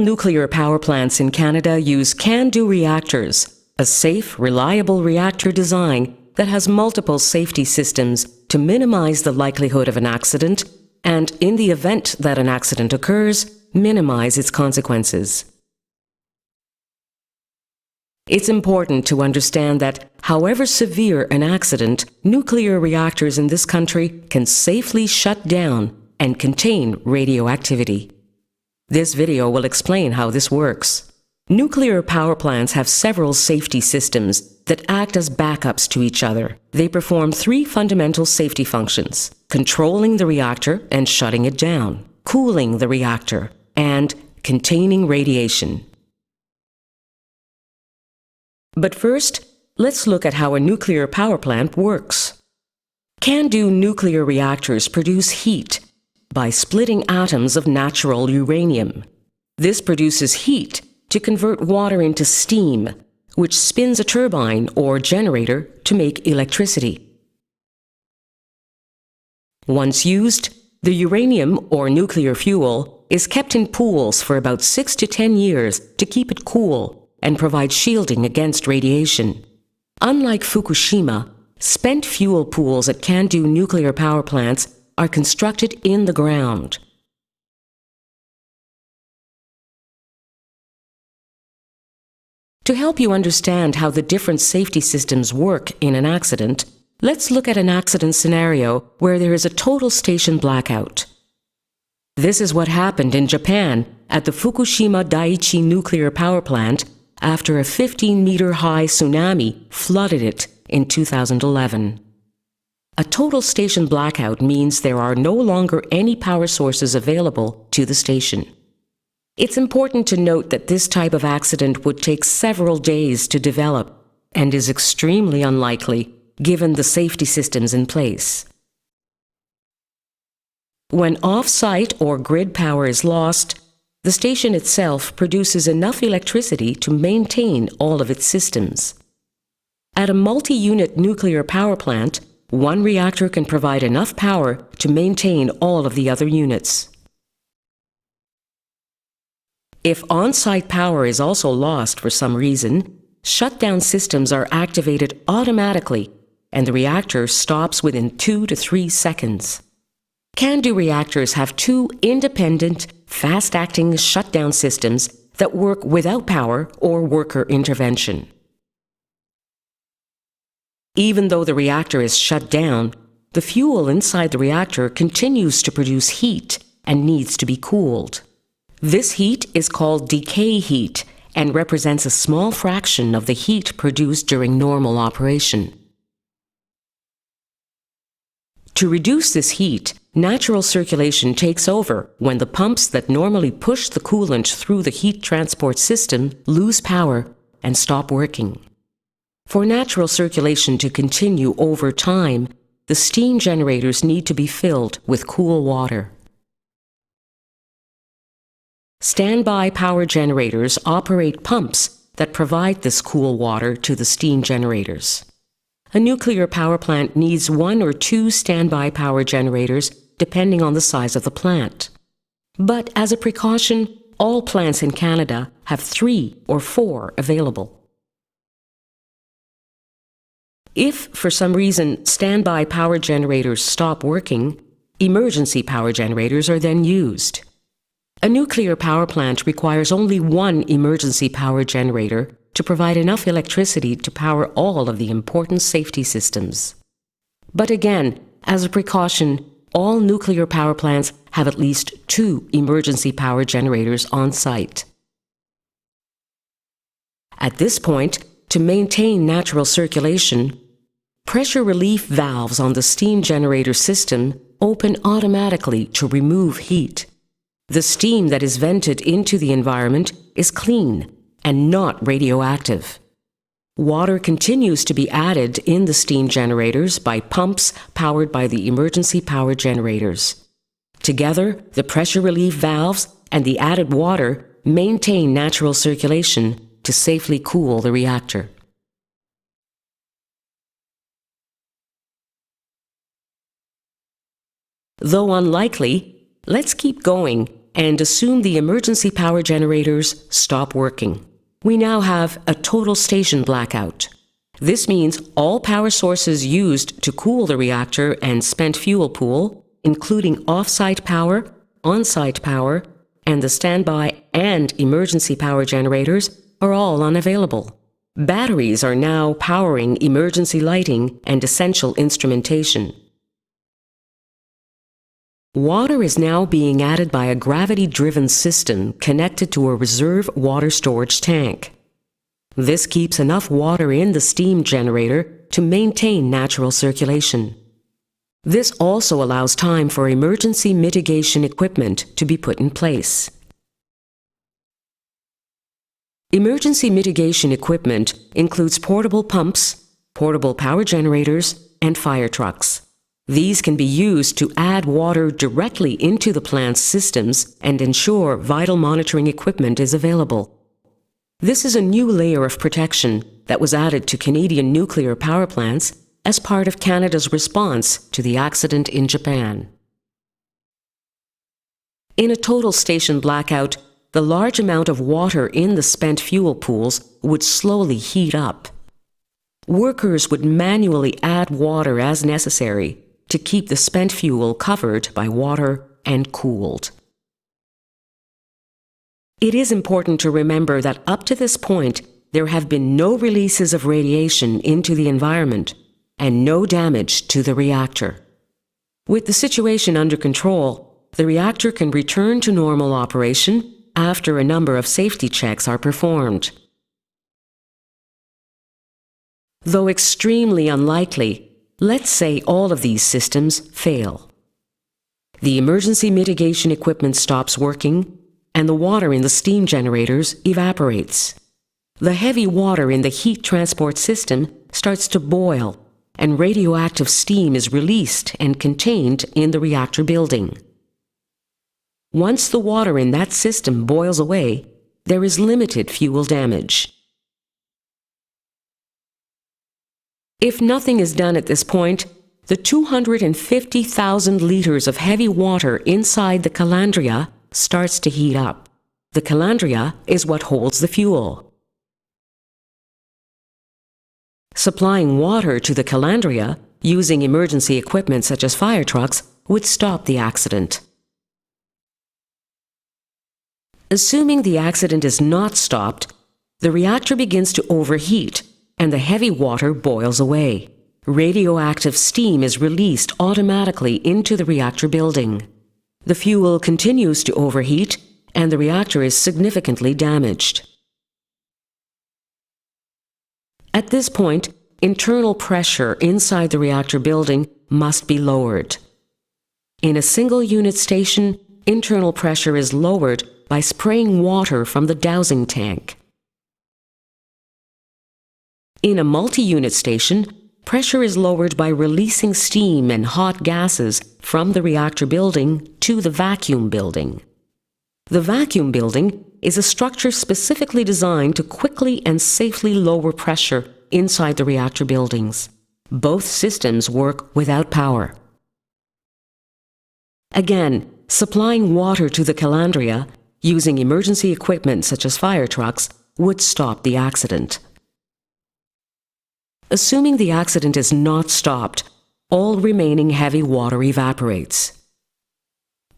nuclear power plants in Canada use CANDU reactors, a safe, reliable reactor design that has multiple safety systems to minimize the likelihood of an accident and, in the event that an accident occurs, minimize its consequences. It's important to understand that, however severe an accident, nuclear reactors in this country can safely shut down and contain radioactivity. This video will explain how this works. Nuclear power plants have several safety systems that act as backups to each other. They perform three fundamental safety functions: controlling the reactor and shutting it down, cooling the reactor, and containing radiation. But first, let's look at how a nuclear power plant works. CANDU nuclear reactors produce heat by splitting atoms of natural uranium. This produces heat to convert water into steam, which spins a turbine or generator to make electricity. Once used, the uranium or nuclear fuel is kept in pools for about 6 to 10 years to keep it cool and provide shielding against radiation. Unlike Fukushima, spent fuel pools at CANDU nuclear power plants are constructed in the ground. To help you understand how the different safety systems work in an accident, let's look at an accident scenario where there is a total station blackout. This is what happened in Japan at the Fukushima Daiichi nuclear power plant after a 15-meter-high tsunami flooded it in 2011. A total station blackout means there are no longer any power sources available to the station. It's important to note that this type of accident would take several days to develop and is extremely unlikely given the safety systems in place. When off-site or grid power is lost, the station itself produces enough electricity to maintain all of its systems. At a multi-unit nuclear power plant, one reactor can provide enough power to maintain all of the other units. If on-site power is also lost for some reason, shutdown systems are activated automatically and the reactor stops within 2 to 3 seconds. CANDU reactors have two independent, fast-acting shutdown systems that work without power or worker intervention. Even though the reactor is shut down, the fuel inside the reactor continues to produce heat and needs to be cooled. This heat is called decay heat and represents a small fraction of the heat produced during normal operation. To reduce this heat, natural circulation takes over when the pumps that normally push the coolant through the heat transport system lose power and stop working. For natural circulation to continue over time, the steam generators need to be filled with cool water. Standby power generators operate pumps that provide this cool water to the steam generators. A nuclear power plant needs 1 or 2 standby power generators depending on the size of the plant. But as a precaution, all plants in Canada have 3 or 4 available. If, for some reason, standby power generators stop working, emergency power generators are then used. A nuclear power plant requires only 1 emergency power generator to provide enough electricity to power all of the important safety systems. But again, as a precaution, all nuclear power plants have at least 2 emergency power generators on site. At this point, to maintain natural circulation, pressure relief valves on the steam generator system open automatically to remove heat. The steam that is vented into the environment is clean and not radioactive. Water continues to be added in the steam generators by pumps powered by the emergency power generators. Together, the pressure relief valves and the added water maintain natural circulation to safely cool the reactor. Though unlikely, let's keep going and assume the emergency power generators stop working. We now have a total station blackout. This means all power sources used to cool the reactor and spent fuel pool, including off-site power, on-site power, and the standby and emergency power generators, are all unavailable. Batteries are now powering emergency lighting and essential instrumentation. Water is now being added by a gravity-driven system connected to a reserve water storage tank. This keeps enough water in the steam generator to maintain natural circulation. This also allows time for emergency mitigation equipment to be put in place. Emergency mitigation equipment includes portable pumps, portable power generators, and fire trucks. These can be used to add water directly into the plant's systems and ensure vital monitoring equipment is available. This is a new layer of protection that was added to Canadian nuclear power plants as part of Canada's response to the accident in Japan. In a total station blackout, the large amount of water in the spent fuel pools would slowly heat up. Workers would manually add water as necessary to keep the spent fuel covered by water and cooled. It is important to remember that up to this point, there have been no releases of radiation into the environment and no damage to the reactor. With the situation under control, the reactor can return to normal operation after a number of safety checks are performed. Though extremely unlikely, let's say all of these systems fail. The emergency mitigation equipment stops working, and the water in the steam generators evaporates. The heavy water in the heat transport system starts to boil, and radioactive steam is released and contained in the reactor building. Once the water in that system boils away, there is limited fuel damage. If nothing is done at this point, the 250,000 liters of heavy water inside the calandria starts to heat up. The calandria is what holds the fuel. Supplying water to the calandria using emergency equipment such as fire trucks would stop the accident. Assuming the accident is not stopped, the reactor begins to overheat and the heavy water boils away. Radioactive steam is released automatically into the reactor building. The fuel continues to overheat and the reactor is significantly damaged. At this point, internal pressure inside the reactor building must be lowered. In a single unit station, internal pressure is lowered by spraying water from the dowsing tank. In a multi-unit station, pressure is lowered by releasing steam and hot gases from the reactor building to the vacuum building. The vacuum building is a structure specifically designed to quickly and safely lower pressure inside the reactor buildings. Both systems work without power. Again, supplying water to the calandria using emergency equipment such as fire trucks would stop the accident. Assuming the accident is not stopped, all remaining heavy water evaporates.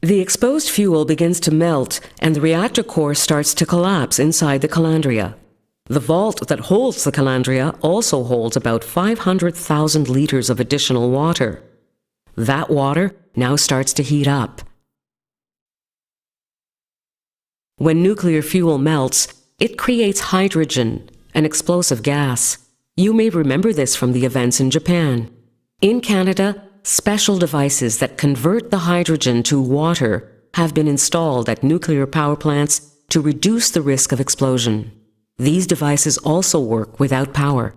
The exposed fuel begins to melt and the reactor core starts to collapse inside the calandria. The vault that holds the calandria also holds about 500,000 liters of additional water. That water now starts to heat up. When nuclear fuel melts, it creates hydrogen, an explosive gas. You may remember this from the events in Japan. In Canada, special devices that convert the hydrogen to water have been installed at nuclear power plants to reduce the risk of explosion. These devices also work without power.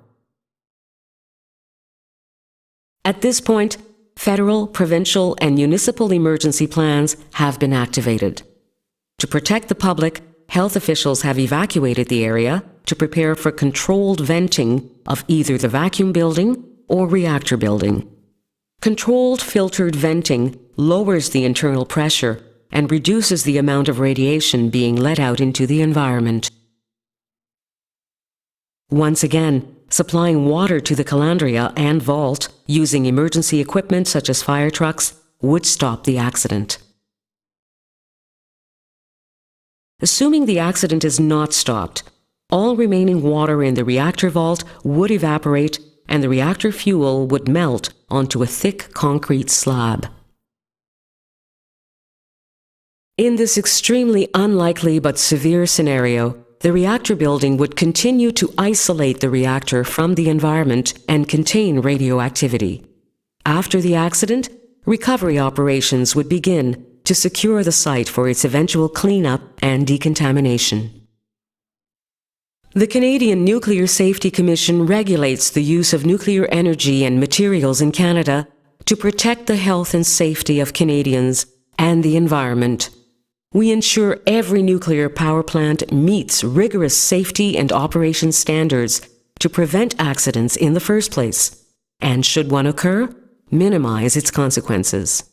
At this point, federal, provincial, and municipal emergency plans have been activated. To protect the public, health officials have evacuated the area to prepare for controlled venting of either the vacuum building or reactor building. Controlled filtered venting lowers the internal pressure and reduces the amount of radiation being let out into the environment. Once again, supplying water to the calandria and vault using emergency equipment such as fire trucks would stop the accident. Assuming the accident is not stopped, all remaining water in the reactor vault would evaporate and the reactor fuel would melt onto a thick concrete slab. In this extremely unlikely but severe scenario, the reactor building would continue to isolate the reactor from the environment and contain radioactivity. After the accident, recovery operations would begin to secure the site for its eventual cleanup and decontamination. The Canadian Nuclear Safety Commission regulates the use of nuclear energy and materials in Canada to protect the health and safety of Canadians and the environment. We ensure every nuclear power plant meets rigorous safety and operation standards to prevent accidents in the first place, and should one occur, minimize its consequences.